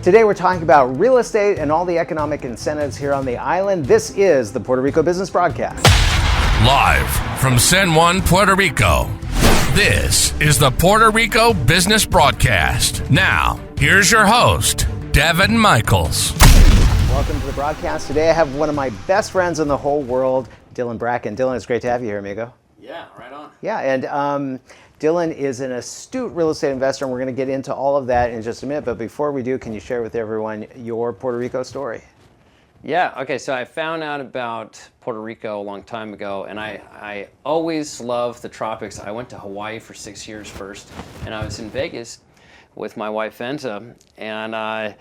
Today we're talking about real estate and all the economic incentives here on the island. This is the Puerto Rico Business Broadcast. Live from San Juan, Puerto Rico, this is the Puerto Rico Business Broadcast. Now, here's your host, Daven Michaels. Welcome to the broadcast. Today I have one of my best friends in the whole world, Dillon Bracken. Dillon, it's great to have you here, amigo. Yeah, right on. Yeah, and Dillon is an astute real estate investor, and we're going to get into all of that in just a minute. But before we do, can you share with everyone your Puerto Rico story? Yeah, okay, so I found out about Puerto Rico a long time ago, and I always loved the tropics. I went to Hawaii for 6 years first, and I was in Vegas with my wife, Enza, and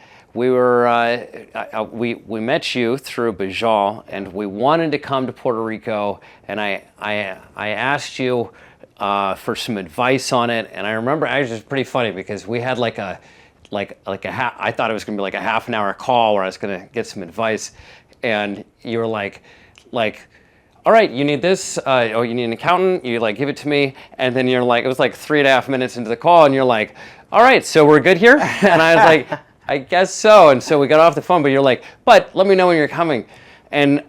we met you through Bajal, and we wanted to come to Puerto Rico, and I asked you for some advice on it, and I remember actually it was pretty funny because we had I thought it was going to be like a half an hour call where I was going to get some advice, and you were like, all right, you need this, you need an accountant, you give it to me, and then you're like, it was like 3.5 minutes into the call, and you're like, all right, so we're good here? And I was like, I guess so, and so we got off the phone, but you're like, but let me know when you're coming. And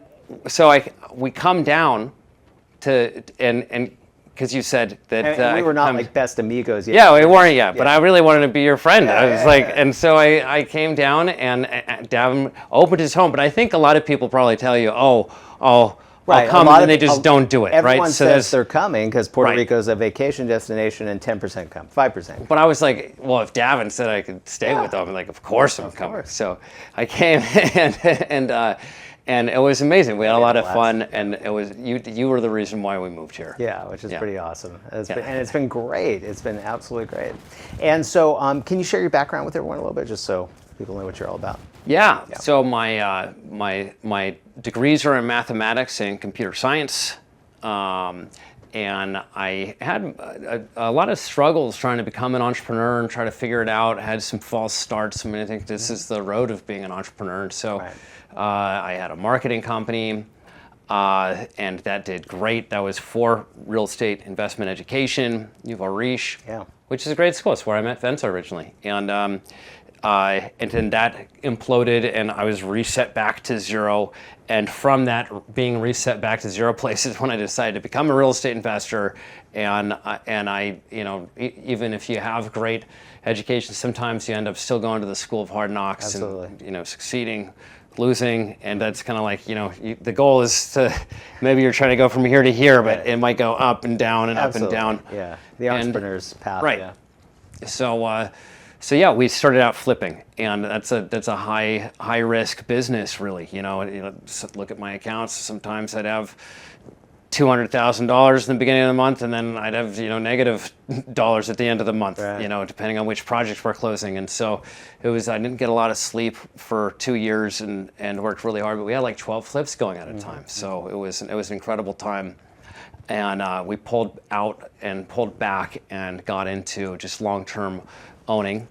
so we come down to, and because you said that and we were not like best amigos yet. Yeah, we weren't yet, but I really wanted to be your friend. Yeah. And so I came down, and Daven opened his home. But I think a lot of people probably tell you, I'll come, and they just don't do it, everyone right? says they're coming because Puerto Rico is a vacation destination, and 10% come, 5%. But I was like, well, if Daven said I could stay with them, I'm like, of course I'm coming. So I came, and it was amazing. We had a lot of fun, and it was you were the reason why we moved here. Yeah, which is pretty awesome. And it's been great. It's been absolutely great. And so, can you share your background with everyone a little bit, just so people know what you're all about? Yeah. So my degrees are in mathematics and computer science, and I had a lot of struggles trying to become an entrepreneur and try to figure it out. I had some false starts. I mean, I think this is the road of being an entrepreneur. So I had a marketing company, and that did great. That was for real estate investment education, Yuval Rish, which is a great school. It's where I met Venza originally. And then that imploded, and I was reset back to zero. And from that being reset back to zero places when I decided to become a real estate investor. And I, even if you have great education, sometimes you end up still going to the school of hard knocks. Absolutely. And succeeding, losing, and that's kind of like, the goal is to, maybe you're trying to go from here to here, but it might go up and down and up and down. Yeah, the entrepreneur's path. Right. Yeah. So yeah, we started out flipping, and that's a high risk business, really. Look at my accounts. Sometimes I'd have $200,000 in the beginning of the month, and then I'd have negative dollars at the end of the month. Depending on which projects we're closing. And so I didn't get a lot of sleep for 2 years, and worked really hard. But we had like 12 flips going at a time, so it was an incredible time. And we pulled out and pulled back and got into just long-term owning.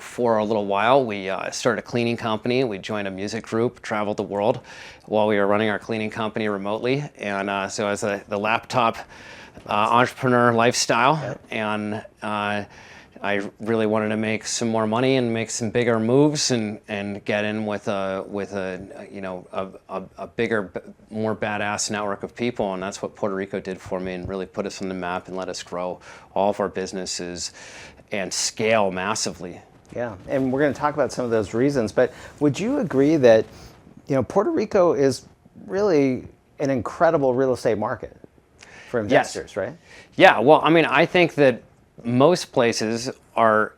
For a little while, we started a cleaning company. We joined a music group, traveled the world while we were running our cleaning company remotely. And so as the laptop entrepreneur lifestyle, and I really wanted to make some more money and make some bigger moves and get in with a bigger, more badass network of people. And that's what Puerto Rico did for me, and really put us on the map and let us grow all of our businesses and scale massively. Yeah, and we're going to talk about some of those reasons, but would you agree that, Puerto Rico is really an incredible real estate market for investors, right? Yeah, well, I mean, I think that most places are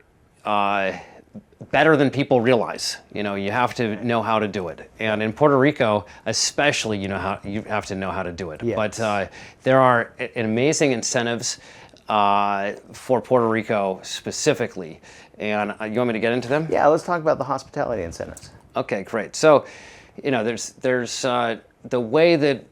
better than people realize. You have to know how to do it. And in Puerto Rico, especially, you have to know how to do it. Yes. But there are amazing incentives for Puerto Rico specifically. And you want me to get into them? Yeah, let's talk about the hospitality incentives. Okay, great. So, there's the way that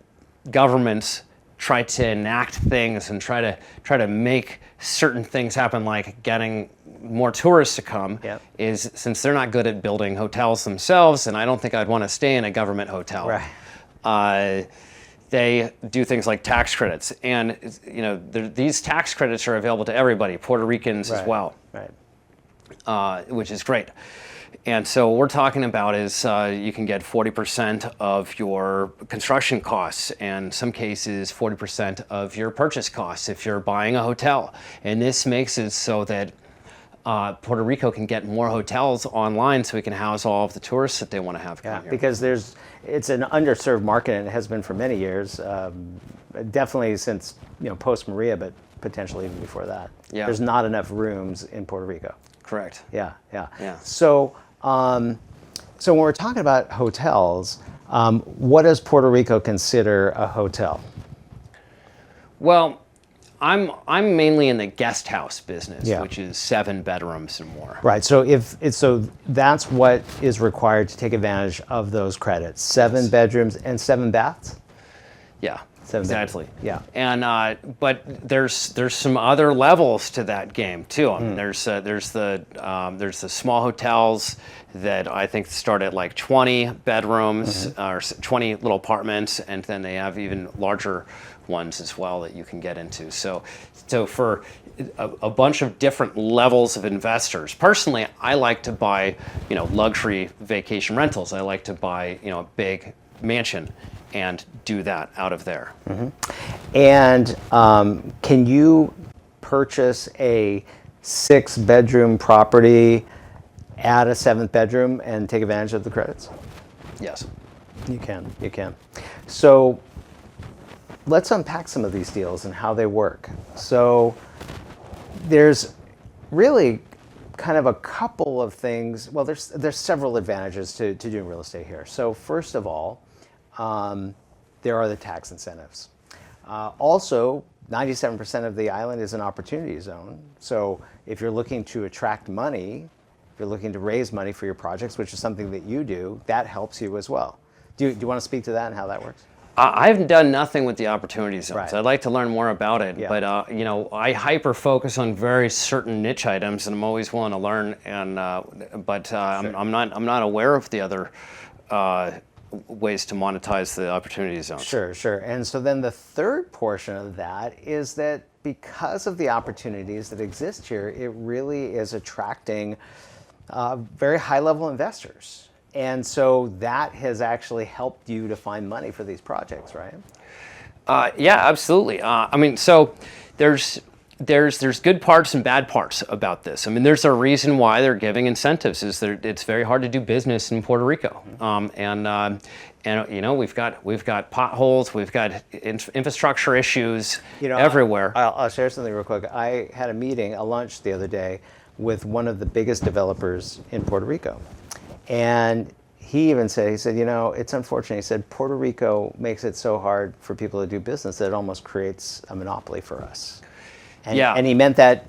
governments try to enact things and try to make certain things happen, like getting more tourists to come, is, since they're not good at building hotels themselves, and I don't think I'd want to stay in a government hotel. Right. They do things like tax credits, and these tax credits are available to everybody, Puerto Ricans as well. Right. which is great. And so what we're talking about is you can get 40% of your construction costs, and in some cases 40% of your purchase costs if you're buying a hotel. And this makes it so that Puerto Rico can get more hotels online so we can house all of the tourists that they want to have come here. Because it's an underserved market, and it has been for many years, definitely since post Maria, but potentially even before that. Yeah. There's not enough rooms in Puerto Rico. Correct. Yeah. Yeah. So when we're talking about hotels, what does Puerto Rico consider a hotel? Well, I'm mainly in the guest house business, Yeah. which is 7 bedrooms and more. Right. So that's what is required to take advantage of those credits. 7 bedrooms and 7 baths. Yeah. 7 Exactly. bedrooms. Yeah. And but there's some other levels to that game too. I mean, there's the small hotels that I think start at like 20 bedrooms or 20 little apartments, and then they have even larger ones as well that you can get into. So for a bunch of different levels of investors. Personally, I like to buy luxury vacation rentals. I like to buy a big mansion and do that out of there. And can you purchase a 6-bedroom property, add a 7th bedroom, and take advantage of the credits? Yes. You can. So let's unpack some of these deals and how they work. So there's really kind of a couple of things. Well, there's several advantages to doing real estate here. So first of all, there are the tax incentives. Also, 97% of the island is an opportunity zone. So if you're looking to attract money, if you're looking to raise money for your projects, which is something that you do, that helps you as well. Do you want to speak to that and how that works? I've done nothing with the opportunity zones. Right. I'd like to learn more about it, Yeah. but I hyper focus on very certain niche items, and I'm always willing to learn. And I'm not aware of the other ways to monetize the opportunity zones. Sure. And so then the third portion of that is that because of the opportunities that exist here, it really is attracting very high-level investors. And so that has actually helped you to find money for these projects, right? Yeah, absolutely. So there's good parts and bad parts about this. I mean, there's a reason why they're giving incentives. It's very hard to do business in Puerto Rico, and we've got potholes, we've got infrastructure issues everywhere. I'll share something real quick. I had a lunch the other day with one of the biggest developers in Puerto Rico. And he said, it's unfortunate. He said, Puerto Rico makes it so hard for people to do business that it almost creates a monopoly for us. And he meant that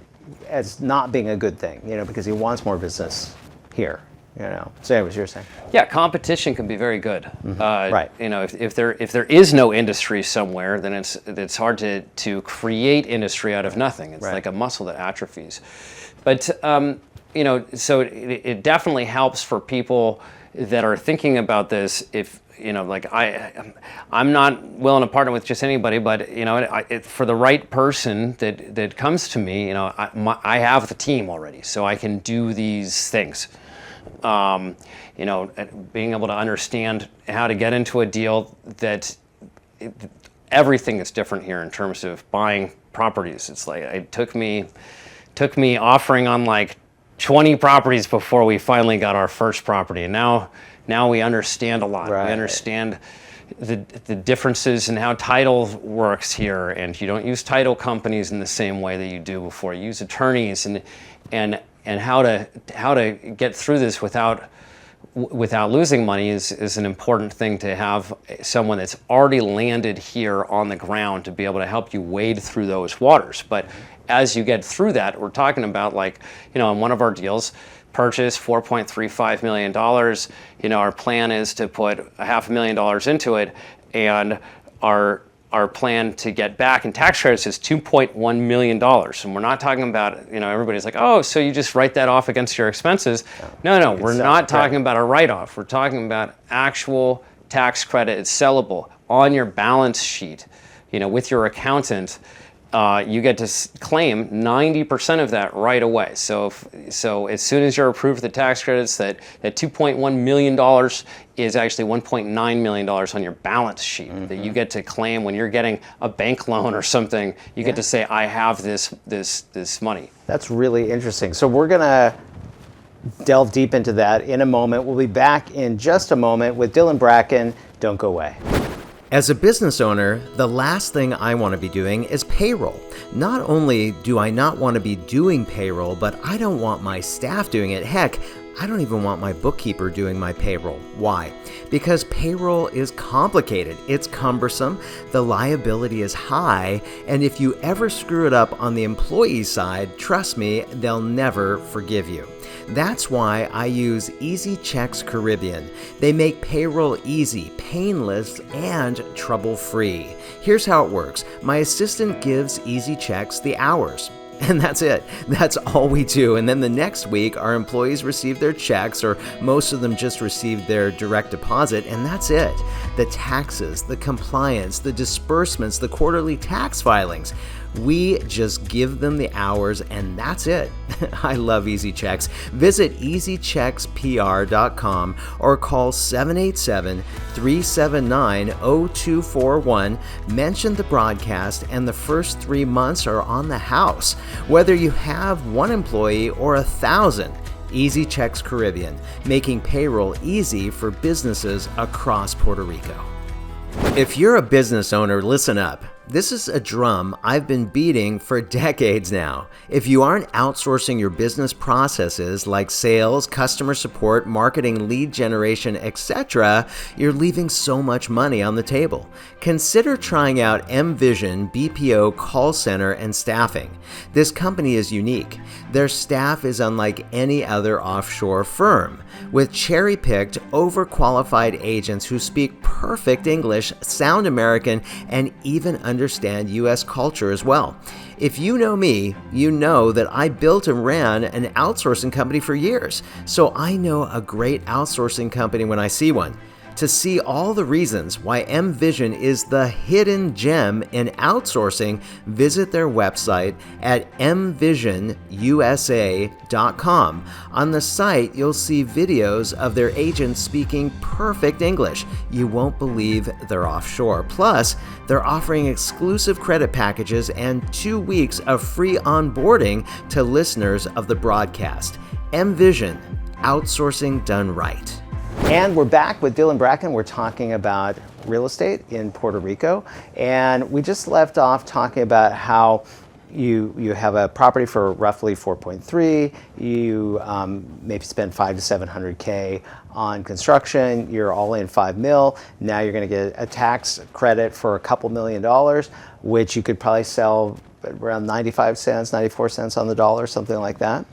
as not being a good thing, because he wants more business here, So anyways, you're saying? Yeah, competition can be very good. Right. If there is no industry somewhere, then it's hard to create industry out of nothing. It's Right. like a muscle that atrophies. But so it definitely helps for people that are thinking about this. If I'm not willing to partner with just anybody, but for the right person that comes to me, I have the team already, so I can do these things. Being able to understand how to get into a deal that everything is different here in terms of buying properties. It's like it took me offering on like 20 properties before we finally got our first property, and now we understand a lot. Right. We understand the differences in how title works here, and you don't use title companies in the same way that you do before. You use attorneys and how to get through this without losing money is an important thing, to have someone that's already landed here on the ground to be able to help you wade through those waters. But as you get through that, we're talking about in one of our deals, purchase $4.35 million. Our plan is to put $500,000 into it, and our plan to get back in tax credits is $2.1 million. And we're not talking about, everybody's like, oh, so you just write that off against your expenses. No, we're not talking about a write-off. We're talking about actual tax credit. It's sellable on your balance sheet, with your accountant. you get to claim 90% of that right away. So as soon as you're approved for the tax credits, that $2.1 million is actually $1.9 million on your balance sheet that you get to claim when you're getting a bank loan or something. You get to say, I have this money. That's really interesting. So we're going to delve deep into that in a moment. We'll be back in just a moment with Dillon Bracken. Don't go away. As a business owner, the last thing I want to be doing is payroll. Not only do I not want to be doing payroll, but I don't want my staff doing it. Heck, I don't even want my bookkeeper doing my payroll. Why? Because payroll is complicated, it's cumbersome, the liability is high, and if you ever screw it up on the employee side, trust me, they'll never forgive you. That's why I use Easy Checks Caribbean. They make payroll easy, painless, and trouble-free. Here's how it works. My assistant gives Easy Checks the hours. And that's it. That's all we do. And then the next week, our employees receive their checks, or most of them just receive their direct deposit, and that's it. The taxes, the compliance, the disbursements, the quarterly tax filings. We just give them the hours, and that's it. I love Easy Checks. Visit easycheckspr.com or call 787-379-0241. Mention the broadcast, and the first 3 months are on the house. Whether you have 1 employee or 1,000, Easy Checks Caribbean, making payroll easy for businesses across Puerto Rico. If you're a business owner, listen up. This is a drum I've been beating for decades now. If you aren't outsourcing your business processes like sales, customer support, marketing, lead generation, etc., you're leaving so much money on the table. Consider trying out mVision BPO call center and staffing. This company is unique. Their staff is unlike any other offshore firm, with cherry-picked, overqualified agents who speak perfect English, sound American, and even understand U.S. culture as well. If you know me, you know that I built and ran an outsourcing company for years, so I know a great outsourcing company when I see one. To see all the reasons why mVision is the hidden gem in outsourcing, visit their website at mvisionusa.com. On the site, you'll see videos of their agents speaking perfect English. You won't believe they're offshore. Plus, they're offering exclusive credit packages and 2 weeks of free onboarding to listeners of the broadcast. mVision, outsourcing done right. And we're back with Dillon Bracken. We're talking about real estate in Puerto Rico. And we just left off talking about how you have a property for roughly 4.3. You maybe spend 5 to 700K on construction. You're all in $5 million. Now you're going to get a tax credit for a couple $1 million, which you could probably sell around 95 cents, 94 cents on the dollar, something like that.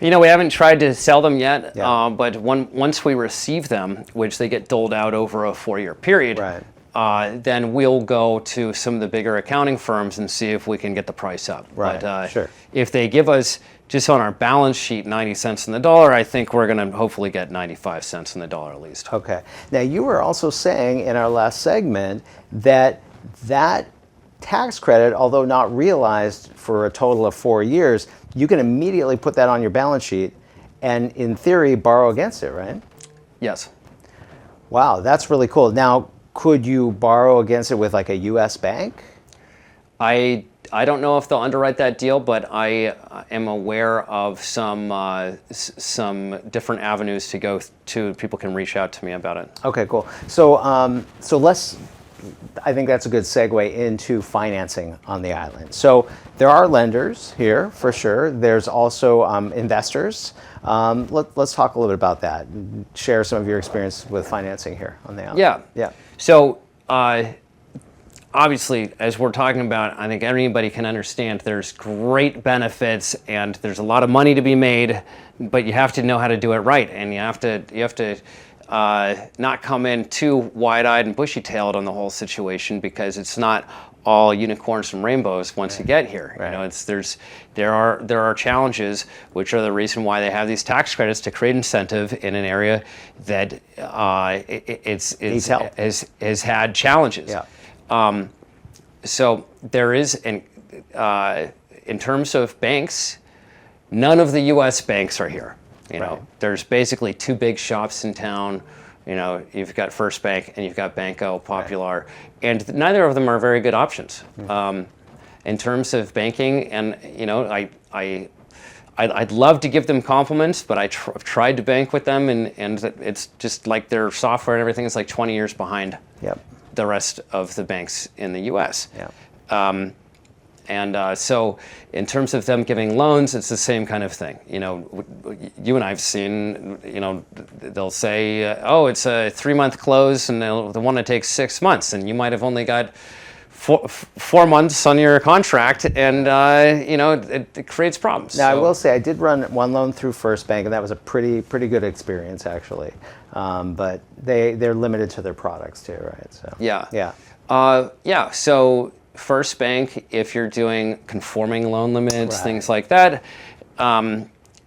You know, we haven't tried to sell them yet, Yeah. but once we receive them, which they get doled out over a 4-year period, Right. Then we'll go to some of the bigger accounting firms and see if we can get the price up. Right, But sure. if they give us, just on our balance sheet, 90 cents on the dollar, I think we're going to hopefully get 95 cents on the dollar at least. Okay. Now, you were also saying in our last segment that tax credit, although not realized for a total of 4 years, you can immediately put that on your balance sheet and, in theory, borrow against it, right? Yes. Wow, that's really cool. Now, could you borrow against it with like a U.S. bank? I don't know if they'll underwrite that deal, but I am aware of some different avenues to go to. People can reach out to me about it. Okay, cool. So I think that's a good segue into financing on the island. So there are lenders here for sure. There's also investors. Let's talk a little bit about that. Share some of your experience with financing here on the island. Yeah. So obviously, as we're talking about, I think anybody can understand there's great benefits and there's a lot of money to be made, but you have to know how to do it right, and you have to not come in too wide-eyed and bushy-tailed on the whole situation, because it's not all unicorns and rainbows once you get here. Right. You know, there are challenges, which are the reason why they have these tax credits to create incentive in an area that Needs help. has had challenges. Yeah. So there is, and in terms of banks, none of the U.S. banks are here. You know, Right. there's basically two big shops in town. You know, you've got First Bank and you've got Banco Popular, and neither of them are very good options. In terms of banking, and you know, I'd love to give them compliments, but I've tried to bank with them, and it's just like their software and everything is like 20 years behind Yep. the rest of the banks in the U.S. Yeah. So in terms of them giving loans, it's the same kind of thing. You know, you and I have seen, you know, they'll say, oh, it's a 3-month close, and they'll want to take 6 months, and you might have only got 4 months on your contract, and you know, it creates problems. Now, I will say I did run one loan through First Bank, and that was a pretty good experience, actually. But they're limited to their products too, right? So Yeah. yeah. So First Bank, if you're doing conforming loan limits, Right. things like that,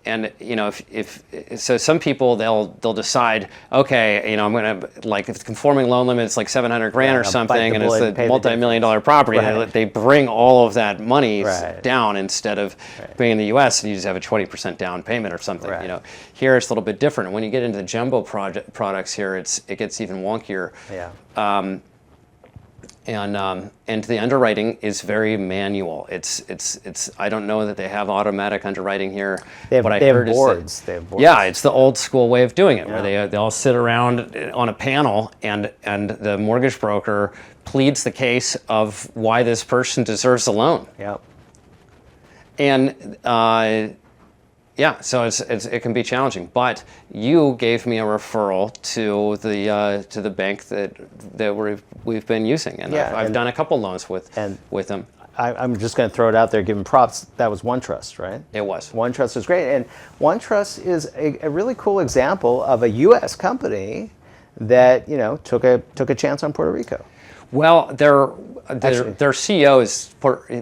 and you know, if so, some people they'll decide, okay, you know, I'm gonna, like, if it's conforming loan limit, it's like $700,000 Yeah, or bite something, the and it's bullet the and pay the multi-million-dollar property. Right. They bring all of that money Right. down instead of being in the U.S. and you just have a 20% down payment or something. Right. You know, here it's a little bit different. When you get into the jumbo products here, it gets even wonkier. Yeah. And the underwriting is very manual. It's I don't know that they have automatic underwriting here. They have, What I they have heard is that- boards. They have boards. yeah, it's the old school way of doing it, where Yeah. they all sit around on a panel, and the mortgage broker pleads the case of why this person deserves a loan. Yep. And yeah, so it can be challenging. But you gave me a referral to the bank that we've been using, and Yeah, I've and- done a couple loans with them. I'm just going to throw it out there, giving props. That was OneTrust, right? It was. OneTrust is great, and OneTrust is a really cool example of a U.S. company that, you know, took a chance on Puerto Rico. Well, their Actually- CEO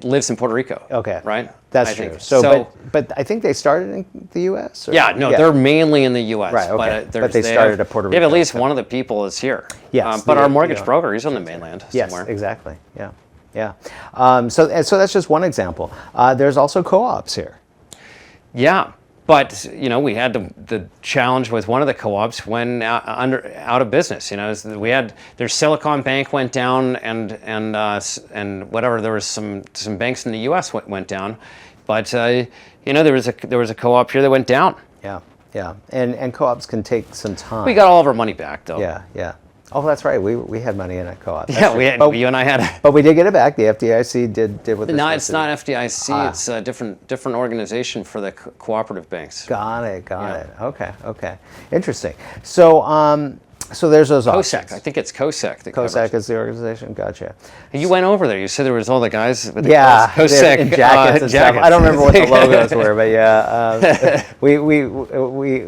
lives in Puerto Rico. Okay, right? That's I true. think. So, but I think they started in the U.S. or- Yeah, no, they're mainly in the U.S. Right, okay. But But they started at Puerto They have at Rico, least so- one of the people is here. Yes, but they- our mortgage yeah. broker, he's on the mainland Yes, somewhere. exactly. Yeah, yeah. So that's just one example. There's also co-ops here. Yeah, but you know, we had the challenge with one of the co-ops when out of business. You know, their Silicon Bank went down, and whatever. There was some banks in the U.S. went down, but you know, there was a co-op here that went down. Yeah, yeah. And co-ops can take some time. We got all of our money back though. Yeah, yeah. Oh, that's right. We had money in a co-op. That's Yeah, true. we had, But, you and I had. but we did get it back. The FDIC did what they're No, supposed it's to not do. FDIC. It's a different organization for the cooperative banks. Got it. Yeah. Okay. Interesting. So there's those COSEC. options. I think it's COSEC. That COSEC covers. is the organization. Gotcha. You went over there. You said there was all the guys with the Yeah, COSEC they're in jackets and stuff. I don't remember what the logos were, but yeah, we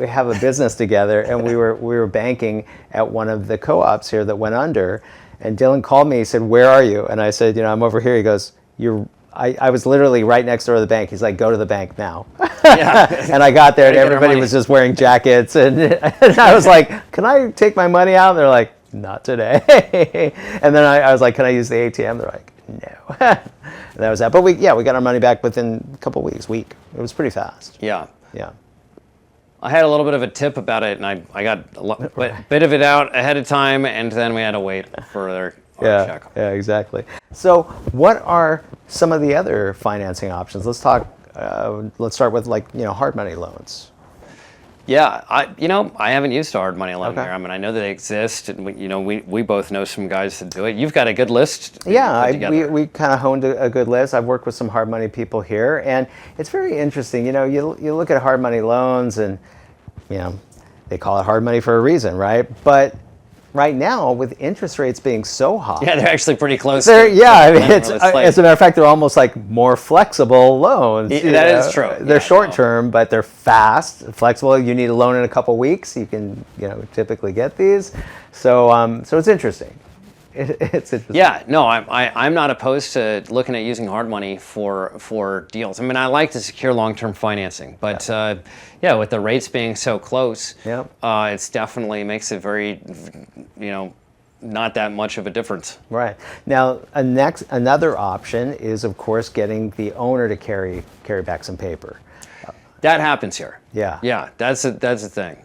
have a business together, and we were banking at one of the co-ops here that went under, and Dillon called me. He said, "Where are you?" And I said, "You know, I'm over here." He goes, "You're." I was literally right next door to the bank. He's like, "Go to the bank now." Yeah. And I got there, and Gotta get our everybody money. was just wearing jackets, and I was like, "Can I take my money out?" And they're like, "Not today." And then I was like, "Can I use the ATM?" They're like, "No." And that was that. But we got our money back within a couple weeks. It was pretty fast. Yeah. Yeah. I had a little bit of a tip about it, and I got a bit of it out ahead of time, and then we had to wait for our check. Yeah, exactly. So, what are some of the other financing options? Let's talk. Let's start with, like, you know, hard money loans. Yeah, I haven't used a hard money loan Okay. here. I mean, I know they exist, and we both know some guys that do it. You've got a good list. Yeah, put together. we kind of honed a good list. I've worked with some hard money people here, and it's very interesting. You know, you look at hard money loans, and you know, they call it hard money for a reason, right? But right now, with interest rates being so high, Yeah, they're actually pretty close. yeah, I mean, It's like- as a matter of fact, they're almost like more flexible loans. Yeah, you that know? is true. They're Yeah, short no. term, but they're fast, flexible. You need a loan in a couple weeks. You can, you know, typically get these. So, so it's interesting. It's interesting. Yeah, no, I'm not opposed to looking at using hard money for deals. I mean, I like to secure long-term financing, but yeah, with the rates being so close, Yep. it's definitely makes it very, you know, not that much of a difference. Right. Now, another option is, of course, getting the owner to carry back some paper. That happens here. Yeah. Yeah, that's a thing.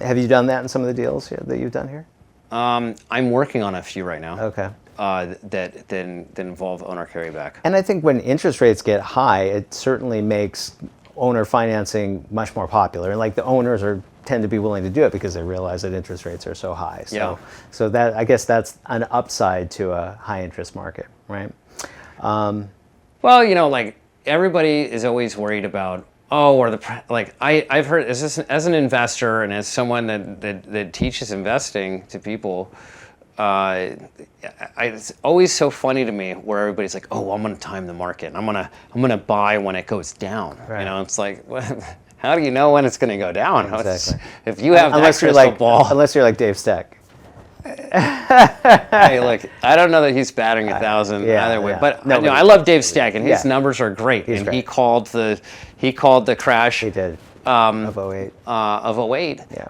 Have you done that in some of the deals that you've done here? I'm working on a few right now. Okay. That involve owner carryback. And I think when interest rates get high, it certainly makes owner financing much more popular. And like the owners tend to be willing to do it because they realize that interest rates are so high. So that, I guess that's an upside to a high interest market, right? Well, like everybody is always worried about, I've heard as an investor and as someone that teaches investing to people, it's always so funny to me where everybody's like, oh, I'm going to time the market. I'm going to buy when it goes down. Right. It's like, how do you know when it's going to go down? Exactly. If you have that crystal ball. Unless you're like Dave Steck. Hey, look, I don't know that he's batting 1,000 either way, but I love Dave Steck, and his numbers are great. He's and great. He called the crash. He did. Of 08. Of 08. Yeah.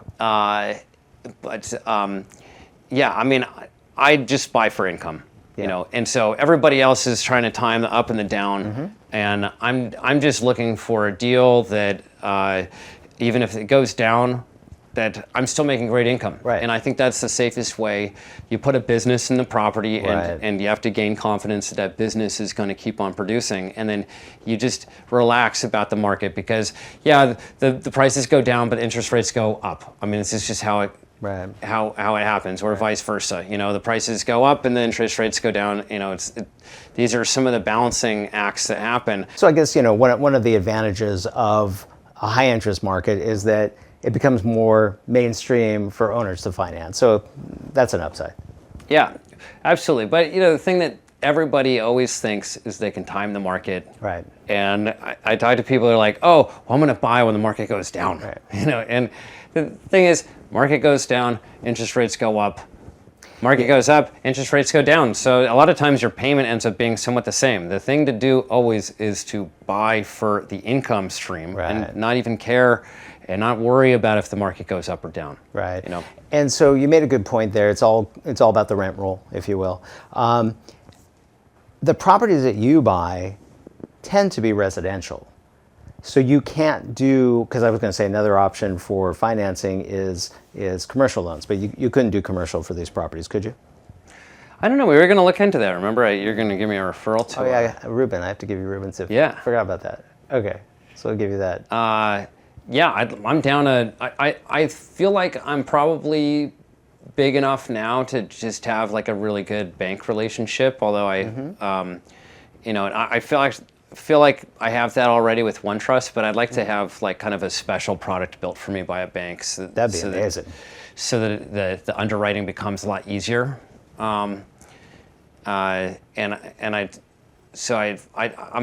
I just buy for income, and so everybody else is trying to time the up and the down, and I'm just looking for a deal that even if it goes down, that I'm still making great income. Right. And I think that's the safest way. You put a business in the property and you have to gain confidence that that business is going to keep on producing. And then you just relax about the market because, the prices go down, but interest rates go up. I mean, this is just how it happens, or vice versa. The prices go up and the interest rates go down. These are some of the balancing acts that happen. So I guess, one of the advantages of a high interest market is that it becomes more mainstream for owners to finance. So that's an upside. Yeah, absolutely. But the thing that everybody always thinks is they can time the market. Right. And I talk to people who are like, oh, well, I'm going to buy when the market goes down. Right. And the thing is, market goes down, interest rates go up. Market goes up, interest rates go down. So a lot of times your payment ends up being somewhat the same. The thing to do always is to buy for the income stream and not even care and not worry about if the market goes up or down. Right. And so you made a good point there. It's all about the rent roll, if you will. The properties that you buy tend to be residential. So you can't do, because I was going to say another option for financing is commercial loans, but you couldn't do commercial for these properties, could you? I don't know. We were going to look into that. Remember, you're going to give me a referral to. Oh yeah, Ruben. I have to give you Ruben's. Yeah. Forgot about that. Okay, so I'll give you that. I'm down to. I feel like I'm probably big enough now to just have like a really good bank relationship. Although I feel like I have that already with OneTrust, but I'd like to have like kind of a special product built for me by a bank. That'd be amazing. So that the underwriting becomes a lot easier. I'm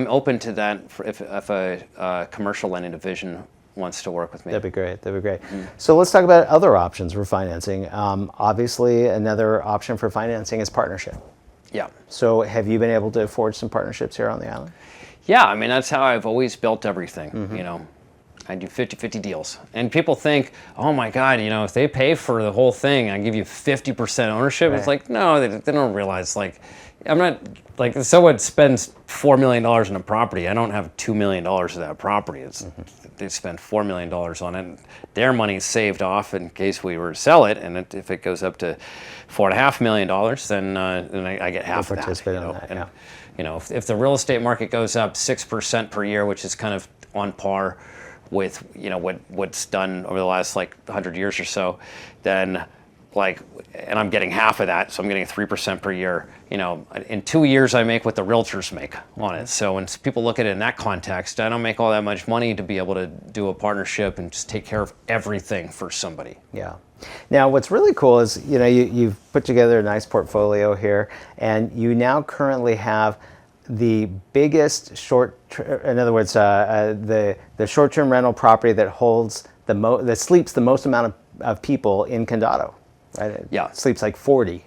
open to that if a commercial lending division wants to work with me. That'd be great. So let's talk about other options for financing. Obviously, another option for financing is partnership. Yeah. So have you been able to forge some partnerships here on the island? Yeah, I mean, that's how I've always built everything, I do 50-50 deals. And people think, oh my God, if they pay for the whole thing, I give you 50% ownership. Right. It's like, no, they don't realize, like, I'm not, like, if someone spends $4 million in a property, I don't have $2 million of that property. They spend $4 million on it. And their money is saved off in case we were to sell it. And if it goes up to $4.5 million, then I get half of that. Participate in that, yeah. If the real estate market goes up 6% per year, which is kind of on par with what's done over the last 100 years or so, then and I'm getting half of that, so I'm getting 3% per year. In 2 years I make what the realtors make on it. So when people look at it in that context, I don't make all that much money to be able to do a partnership and just take care of everything for somebody. Yeah. Now, what's really cool is, you've put together a nice portfolio here, and you now currently have the biggest in other words, the short-term rental property that holds that sleeps the most amount of people in Condado. Right? Yeah. It sleeps like 40.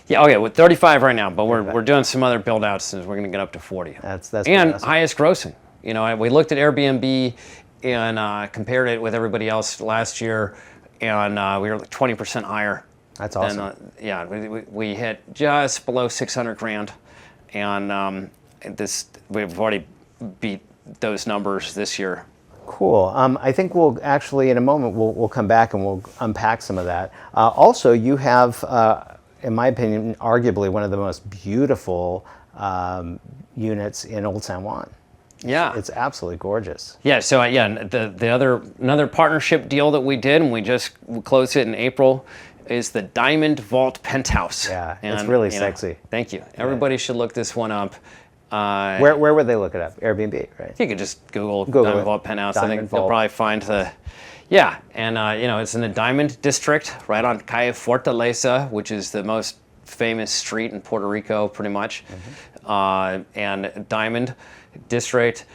Yeah, okay, with 35 right now, but we're doing some other build-outs, and we're going to get up to 40. That's and awesome. Highest grossing. We looked at Airbnb and compared it with everybody else last year, and we were 20% higher That's awesome. And we hit just below 600 grand, and we've already beat those numbers this year. Cool. I think we'll actually, in a moment, we'll come back and we'll unpack some of that. Also, you have, in my opinion, arguably one of the most beautiful units in Old San Juan. Yeah, It's absolutely gorgeous. Yeah. So another partnership deal that we did, and we closed it in April, is the Diamond Vault Penthouse. Yeah, and, it's really sexy. Thank you. Everybody should look this one up. Where would they look it up? Airbnb, right? You could just Google Google Diamond it. Vault Penthouse. I Diamond think Vault. they'll probably find the. Yeah, and it's in the Diamond District, right on Calle Fortaleza, which is the most famous street in Puerto Rico, pretty much. And Diamond District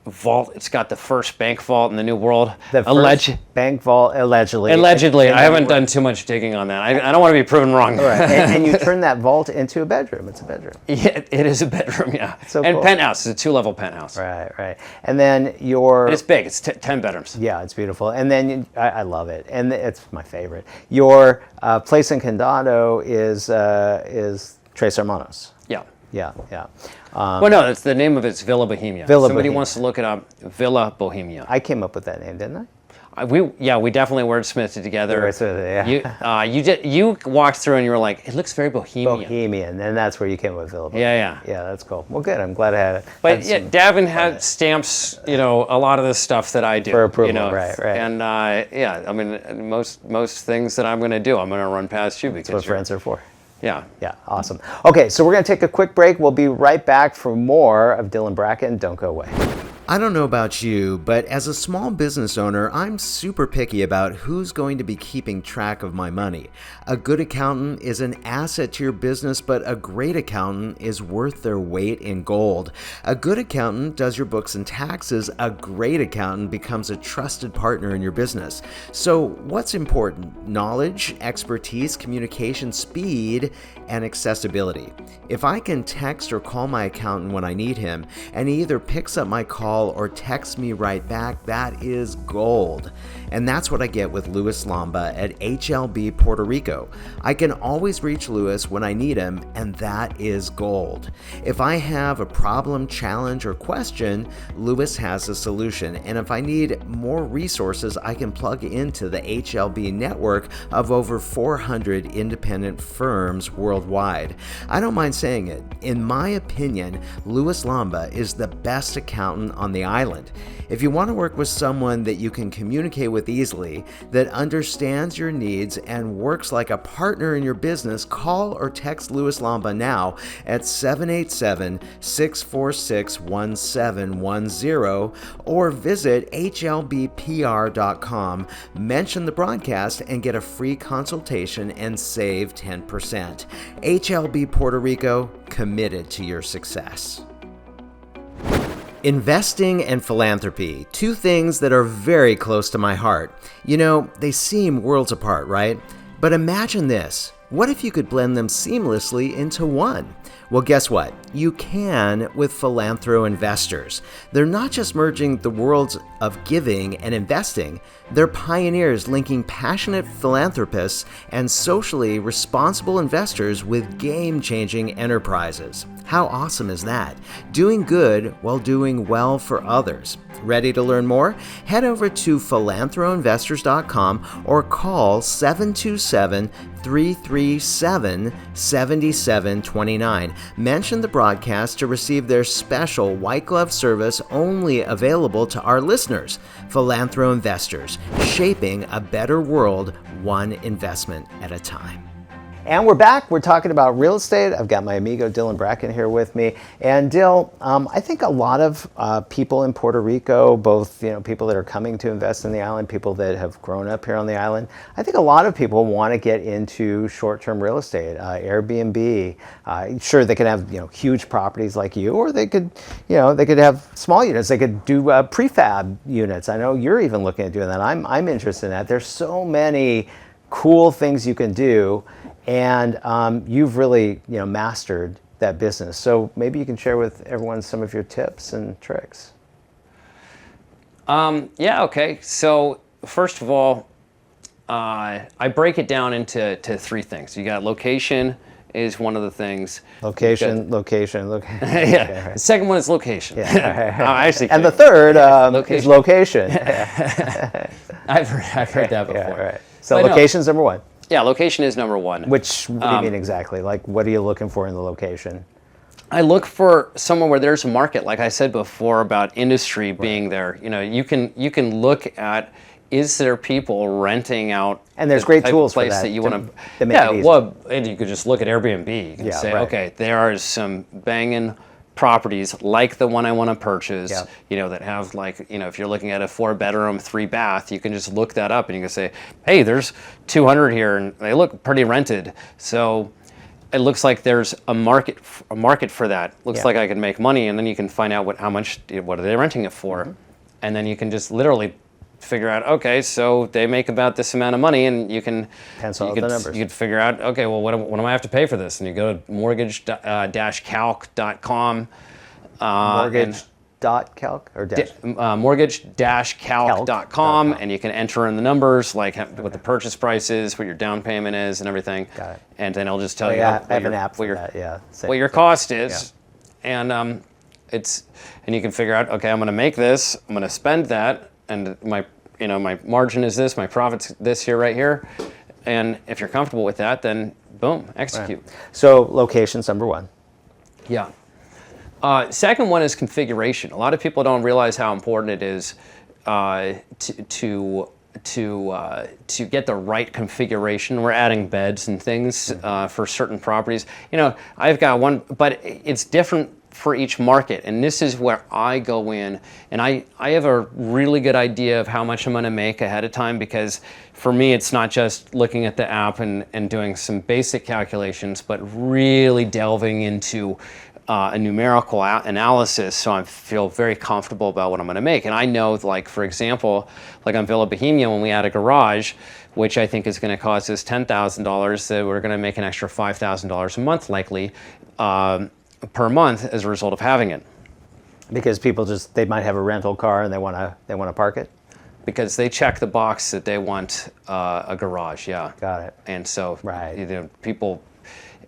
Vault. It's got the first bank vault in the New World. The first bank vault, allegedly. Allegedly. And I haven't done too much digging on that. I don't want to be proven wrong. Right. And you turn that vault into a bedroom. It's a bedroom. Yeah, it is a bedroom, yeah. So and cool. penthouse. It's a 2-level penthouse. Right. And then your... It's big. It's 10 bedrooms. Yeah, it's beautiful. And then I love it. And it's my favorite. Your place in Condado is Tres Hermanos. Yeah. Yeah. Well, no, that's the name of it's Villa Bohemia. Villa Somebody Bohemia. wants to look it up. Villa Bohemia. I came up with that name, didn't I? We definitely wordsmithed it together. Yeah. You walked through and you were like, it looks very bohemian. Bohemian, and that's where you came up with Villa Bohemia. Yeah. Yeah, that's cool. Well, good. I'm glad I had it. But yeah, Daven had stamps, a lot of the stuff that I do. For approval, right. And I mean, most things that I'm going to do, I'm going to run past you because That's what friends are for. Yeah. Yeah, awesome. Okay, so we're going to take a quick break. We'll be right back for more of Dillon Bracken. Don't go away. I don't know about you, but as a small business owner, I'm super picky about who's going to be keeping track of my money. A good accountant is an asset to your business, but a great accountant is worth their weight in gold. A good accountant does your books and taxes. A great accountant becomes a trusted partner in your business. So what's important? Knowledge, expertise, communication, speed, and accessibility. If I can text or call my accountant when I need him, and he either picks up my call or texts me right back, that is gold. And that's what I get with Louis Lamba at HLB Puerto Rico. I can always reach Louis when I need him, and that is gold. If I have a problem, challenge, or question, Louis has a solution. And if I need more resources, I can plug into the HLB network of over 400 independent firms worldwide. I don't mind saying it. In my opinion, Louis Lamba is the best accountant on the island. If you want to work with someone that you can communicate with easily, that understands your needs and works like a partner in your business, call or text Louis Lamba now at 787-646-1710 or visit hlbpr.com, mention the broadcast, and get a free consultation and save 10%. HLB Puerto Rico, committed to your success. Investing and philanthropy, two things that are very close to my heart. They seem worlds apart, right? But imagine this. What if you could blend them seamlessly into one? Well, guess what? You can with Philanthro Investors. They're not just merging the worlds of giving and investing, they're pioneers linking passionate philanthropists and socially responsible investors with game-changing enterprises. How awesome is that? Doing good while doing well for others. Ready to learn more? Head over to philanthroinvestors.com or call 727-337-7729. Mention the broadcast to receive their special white glove service only available to our listeners. Philanthro Investors, shaping a better world one investment at a time. And we're back. We're talking about real estate. I've got my amigo Dillon Bracken here with me. And Dill, I think a lot of people in Puerto Rico, both people that are coming to invest in the island, people that have grown up here on the island, I think a lot of people want to get into short-term real estate, Airbnb. Sure, they can have huge properties like you, or they could have small units. They could do prefab units. I know you're even looking at doing that. I'm interested in that. There's so many cool things you can do. And you've really, mastered that business. So maybe you can share with everyone some of your tips and tricks. Yeah. Okay. So first of all, I break it down into three things. You got location is one of the things. Location. Yeah. Okay, right. The second one is location. Yeah. Actually, And the third is location. location. I've heard that before. Yeah, right. So But no. location's number one. Yeah, location is number one. What do you mean exactly? Like, what are you looking for in the location? I look for somewhere where there's a market, like I said before about industry being there. You can look at, is there people renting out? And there's the great type tools of place for that that you to- want to make it easy. well, and you could just look at Airbnb. You can Yeah, say, right. okay, there are some banging properties like the one I want to purchase. Yeah. That have if you're looking at a 4-bedroom, 3-bath, you can just look that up and you can say, hey, there's 200 here, and they look pretty rented. So it looks like there's a market for that. Looks Yeah. like I can make money, and then you can find out what are they renting it for, and then you can just literally figure out, okay, so they make about this amount of money, and you can Pencil out the numbers. You could figure out, okay, well, what do I have to pay for this? And you go to mortgage-calc.com. Mortgage.calc or dash? Mortgage-calc.com, and you can enter in the numbers, like what the purchase price is, what your down payment is, and everything. Got it. And then it'll just tell you I what have your, an app what for your, that. Yeah. what your cost is, and you can figure out, okay, I'm going to make this, I'm going to spend that, and my margin is this, my profit's this here, right here, and if you're comfortable with that, then boom, execute. Right. So location's number one. Yeah. Second one is configuration. A lot of people don't realize how important it is to get the right configuration. We're adding beds and things for certain properties. I've got one, but it's different for each market, and this is where I go in, and I have a really good idea of how much I'm going to make ahead of time, because for me it's not just looking at the app and doing some basic calculations, but really delving into a numerical analysis, so I feel very comfortable about what I'm going to make. And I know, like, for example, like on Villa Bohemia, when we add a garage, which I think is going to cost us $10,000, that we're going to make an extra $5,000 a month likely per month as a result of having it. Because people they might have a rental car and they want to park it. Because they check the box that they want a garage, yeah. Got it. And so, Right. People.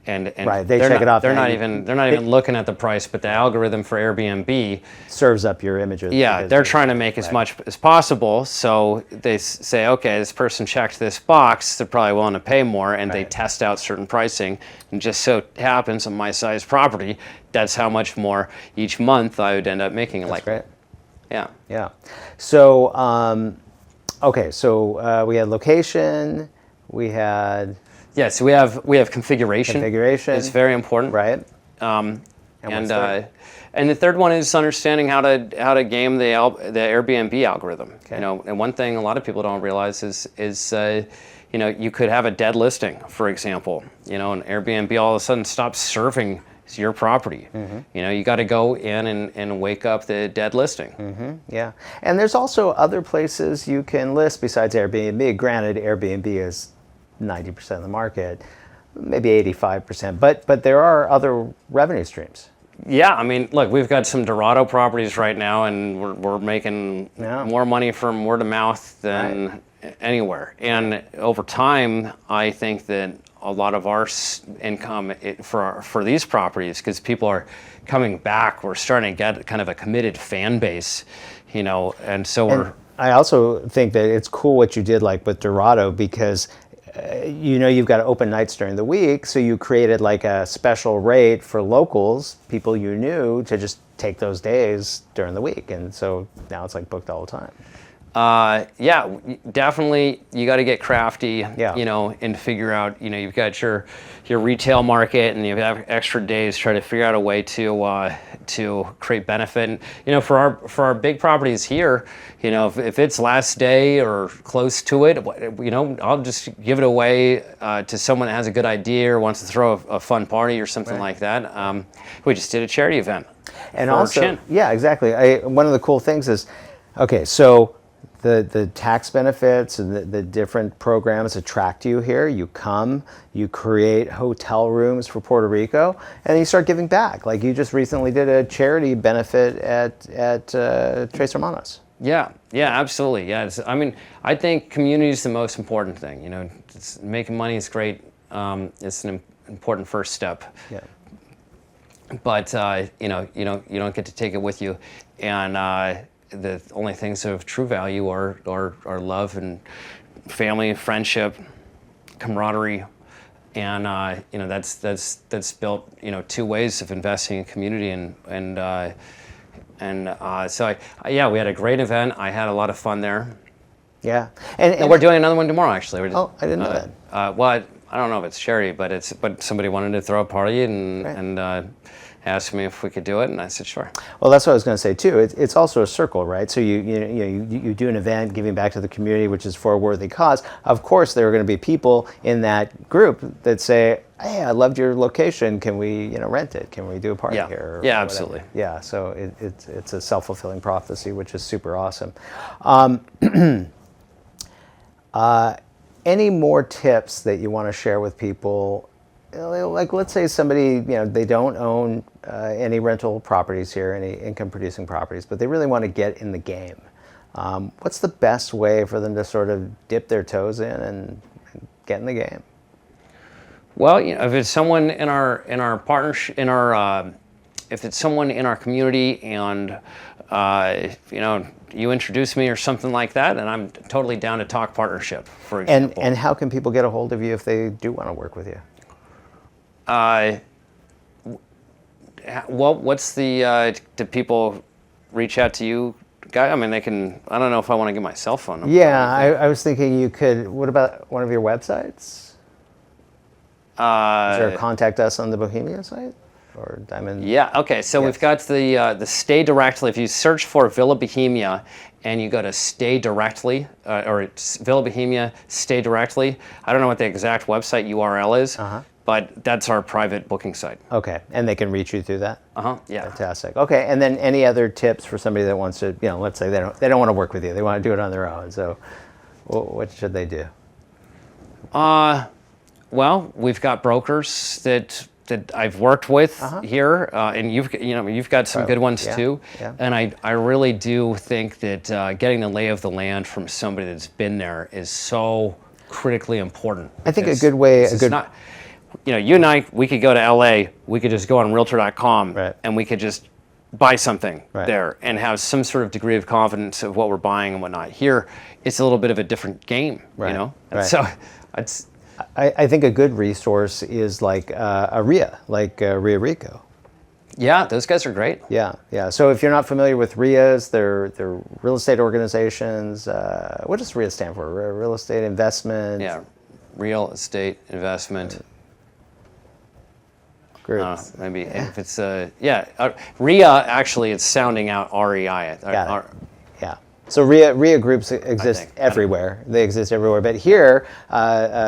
And right, they they're check not, it off. They're not even looking at the price, but the algorithm for Airbnb serves up your images. Yeah, they're trying to make as much as possible. So they say, okay, this person checked this box, they're probably willing to pay more, and they test out certain pricing. And just so happens on my size property, that's how much more each month I would end up making. That's great. Yeah. Yeah. So okay, so we had location, we had. Yeah, so we have configuration. Configuration. It's very important. Right. And the third one is understanding how to game the Airbnb algorithm. Okay. And one thing a lot of people don't realize is you could have a dead listing, for example. And Airbnb all of a sudden stops serving your property. Mm-hmm. You got to go in and wake up the dead listing. Mm-hmm. Yeah, and there's also other places you can list besides Airbnb. Granted, Airbnb is 90% of the market, maybe 85%, but there are other revenue streams. Yeah, I mean, look, we've got some Dorado properties right now, and we're making more money from word of mouth than anywhere. And over time, I think that a lot of our income for these properties, because people are coming back, we're starting to get kind of a committed fan base, and so I also think that it's cool what you did, like with Dorado, because you've got open nights during the week, so you created like a special rate for locals, people you knew, to just take those days during the week, and so now it's like booked all the time. Yeah, definitely. You got to get crafty, and figure out. You've got your retail market, and you have extra days. Try to figure out a way to create benefit. And, for our big properties here, if it's last day or close to it, I'll just give it away to someone that has a good idea or wants to throw a fun party or something like that. We just did a charity event. And also, yeah, exactly. One of the cool things is, okay, so the tax benefits and the different programs attract you here. You come, you create hotel rooms for Puerto Rico, and you start giving back. Like you just recently did a charity benefit at Tres Hermanos. Yeah, yeah, absolutely. Yeah, I mean, I think community is the most important thing. Making money is great. It's an important first step. Yeah. But you don't get to take it with you, and the only things of true value are love and family, friendship, camaraderie, and that's built two ways of investing in community so we had a great event. I had a lot of fun there. Yeah. And we're doing another one tomorrow, actually. Oh, I didn't know that. Well, I don't know if it's charity, but somebody wanted to throw a party and asked me if we could do it, and I said sure. Well, that's what I was going to say too. It's also a circle, right? So you do an event giving back to the community, which is for a worthy cause. Of course, there are going to be people in that group that say, "Hey, I loved your location. Can we rent it? Can we do a party here?" Yeah, absolutely. Yeah, so it's a self-fulfilling prophecy, which is super awesome. Any more tips that you want to share with people? Like, let's say somebody, they don't own any rental properties here, any income-producing properties, but they really want to get in the game. What's the best way for them to sort of dip their toes in and get in the game? Well, if it's someone in our partnership, if it's someone in our community, and you introduce me or something like that, and I'm totally down to talk partnership, for example. And how can people get a hold of you if they do want to work with you? Well, what's the, do people reach out to you, guy? I mean, they can, I don't know if I want to give my cell phone number. Yeah, I was thinking you could, what about one of your websites? Is there a contact us on the Bohemia site? Or Diamond? Yeah, okay, so Yes. we've got the Stay Directly. If you search for Villa Bohemia and you go to Stay Directly, or it's Villa Bohemia, Stay Directly, I don't know what the exact website URL is, but that's our private booking site. Okay, and they can reach you through that? Yeah. Fantastic. Okay, and then any other tips for somebody that wants to, let's say they don't want to work with you, they want to do it on their own, so what should they do? Well, we've got brokers that I've worked with here, and you've got some good ones too. Yeah. And I really do think that getting the lay of the land from somebody that's been there is so critically important. I think a good way, Not, you and I, we could go to LA, we could just go on Realtor.com, Right. and we could just buy something Right. there and have some sort of degree of confidence of what we're buying and whatnot. Here, it's a little bit of a different game, Right. And Right. so it's. I think a good resource is like a RIA, like RIA Rico. Yeah, those guys are great. Yeah. So if you're not familiar with RIAs, they're real estate organizations. What does RIA stand for? Real estate investment. Yeah, real estate investment Groups. maybe if it's RIA, actually it's sounding out REI. Got it. Yeah. So RIA groups exist everywhere. They exist everywhere. But here,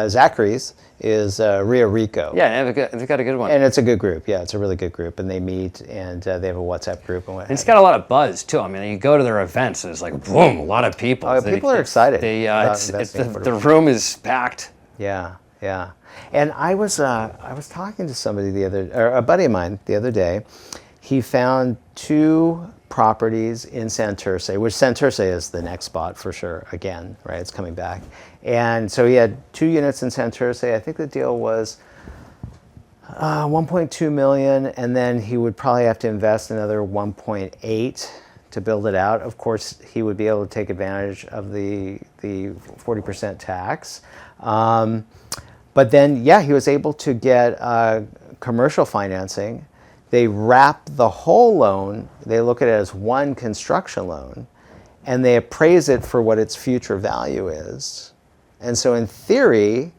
Zachary's is RIA Rico. Yeah, they've got a good one. And it's a good group. Yeah, it's a really good group. And they meet, and they have a WhatsApp group. And it's got a lot of buzz too. I mean, you go to their events, and it's like boom, a lot of people. People are excited. The room is packed. Yeah. And I was talking to somebody a buddy of mine the other day. He found 2 properties in Santurce, which Santurce is the next spot for sure. Again, right? It's coming back. And so he had 2 units in Santurce. I think the deal was 1.2 million, and then he would probably have to invest another 1.8 to build it out. Of course, he would be able to take advantage of the 40% tax. But then, he was able to get commercial financing. They wrap the whole loan, they look at it as one construction loan, and they appraise it for what its future value is. And so in theory,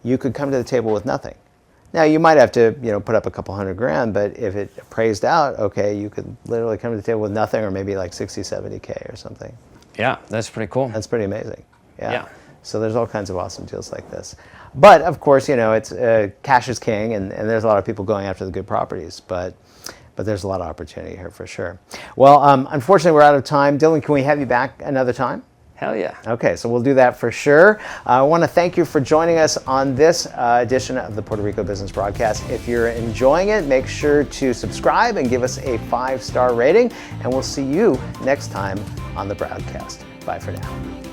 you could come to the table with nothing. Now you might have to, put up a couple $100,000, but if it appraised out, okay, you could literally come to the table with nothing, or maybe like 60, 70K or something. Yeah, that's pretty cool. That's pretty amazing. Yeah. So there's all kinds of awesome deals like this. But of course, it's cash is king, and there's a lot of people going after the good properties. But there's a lot of opportunity here for sure. Well, unfortunately, we're out of time. Dillon, can we have you back another time? Hell yeah. Okay, so we'll do that for sure. I want to thank you for joining us on this edition of the Puerto Rico Business Broadcast. If you're enjoying it, make sure to subscribe and give us a 5-star rating, and we'll see you next time on the broadcast. Bye for now.